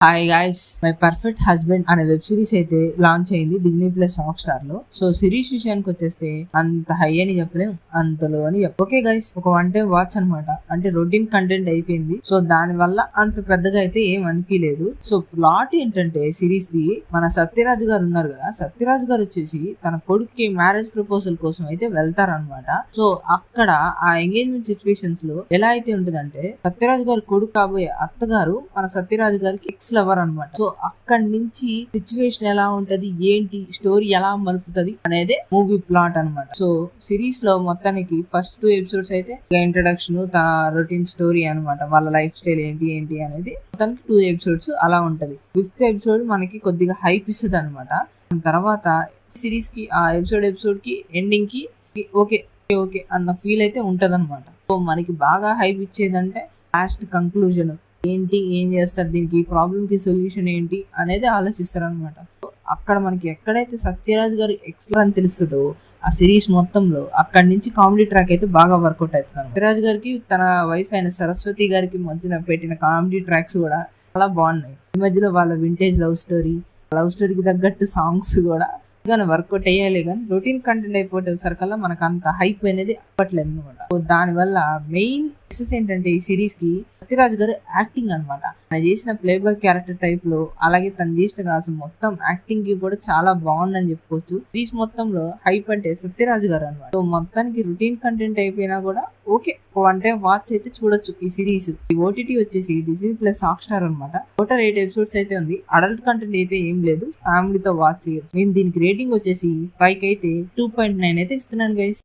Hi guys, my perfect husband అనే web series అయితే launch అయింది డిజ్నీ ప్లస్ హాట్‌స్టార్ లో. సో సిరీస్ విషయానికి వచ్చేస్తే అంత హై అని చెప్పలేం, అంత లో అని ఓకే గైస్, ఒక వన్ టైం వాచ్ అనమాట. అంటే రొటీన్ కంటెంట్ అయిపోయింది. సో దాని వల్ల అంత పెద్దగా అయితే ఏం అనిపించలేదు. సో ప్లాట్ ఏంటంటే సిరీస్ ది, మన సత్యరాజ్ గారు ఉన్నారు కదా, సత్యరాజ్ గారు వచ్చేసి తన కొడుక్కి మ్యారేజ్ ప్రపోజల్ కోసం అయితే వెళ్తారనమాట. సో అక్కడ ఆ ఎంగేజ్మెంట్ సిచ్యువేషన్స్ లో ఎలా అయితే ఉంటదంటే, సత్యరాజ్ గారు కొడుకు కాబోయే అత్తగారు మన సత్యరాజ్ గారికి లవర్ అనమాట. సో అక్కడి నుంచి సిచ్యువేషన్ ఎలా ఉంటది, ఏంటి స్టోరీ ఎలా మలుపుతుంది అనేది మూవీ ప్లాట్ అనమాట. సో సిరీస్ లో మొత్తానికి ఫస్ట్ 2 ఎపిసోడ్స్ అయితే ఇంట్రడక్షన్, తన రొటీన్ స్టోరీ అనమాట. వాళ్ళ లైఫ్ స్టైల్ ఏంటి అనేది మొత్తానికి 2 ఎపిసోడ్స్ అలా ఉంటది. 5th ఎపిసోడ్ మనకి కొద్దిగా హైప్ ఇస్తుంది అనమాట. తర్వాత సిరీస్ కి ఆ ఎపిసోడ్ కి ఎండింగ్ కి ఓకే ఓకే అన్న ఫీల్ అయితే ఉంటది అనమాట. సో మనకి బాగా హైప్ ఇచ్చేదంటే లాస్ట్ కంక్లూజన్ ఏంటి, ఏం చేస్తారు, దీనికి ప్రాబ్లమ్ కి సొల్యూషన్ ఏంటి అనేది ఆలోచిస్తారు అనమాట. అక్కడ మనకి ఎక్కడైతే సత్యరాజ్ గారు ఎక్స్ట్రా అని తెలుస్తుందో ఆ సిరీస్ మొత్తంలో అక్కడి నుంచి కామెడీ ట్రాక్ అయితే బాగా వర్కౌట్ అవుతుంది. సత్యరాజ్ గారికి తన వైఫ్ అయిన సరస్వతి గారికి మధ్యన పెట్టిన కామెడీ ట్రాక్స్ కూడా చాలా బాగున్నాయి. ఈ మధ్యలో వాళ్ళ వింటేజ్ లవ్ స్టోరీకి తగ్గట్టు సాంగ్స్ కూడా వర్కౌట్ అయ్యాలి. కానీ రొటీన్ కంటెంట్ అయిపోతే సరికల్లా మనకు అంత హైప్ అనేది అవ్వట్లేదు అనమాట. దాని వల్ల మెయిన్ ఏంటంటే ఈ సిరీస్ కి సత్యరాజ్ గారు యాక్టింగ్ అనమాట. తను చేసిన ప్లే బాయ్ క్యారెక్టర్ టైప్ లో, అలాగే తను చేసిన అసలు మొత్తం యాక్టింగ్ కి కూడా చాలా బాగుందని చెప్పుకోవచ్చు. సిరీస్ మొత్తంలో హైప్ అంటే సత్యరాజ్ గారు అనమాట. సో మొత్తానికి రొటీన్ కంటెంట్ అయిపోయినా కూడా ఓకే, వన్ టైం వాచ్ అయితే చూడొచ్చు ఈ సిరీస్. ఈ ఓటీటీ వచ్చేసి డిజ్నీ ప్లస్ హాట్‌స్టార్ అనమాట. టోటల్ 8 ఎపిసోడ్స్ అయితే ఉంది. అడల్ట్ కంటెంట్ అయితే ఏం లేదు, ఫ్యామిలీతో వాచ్ చేయొచ్చు. నేను దీనికి రేటింగ్ వచ్చేసి 5 అయితే 2.9 అయితే ఇస్తున్నాను గైస్.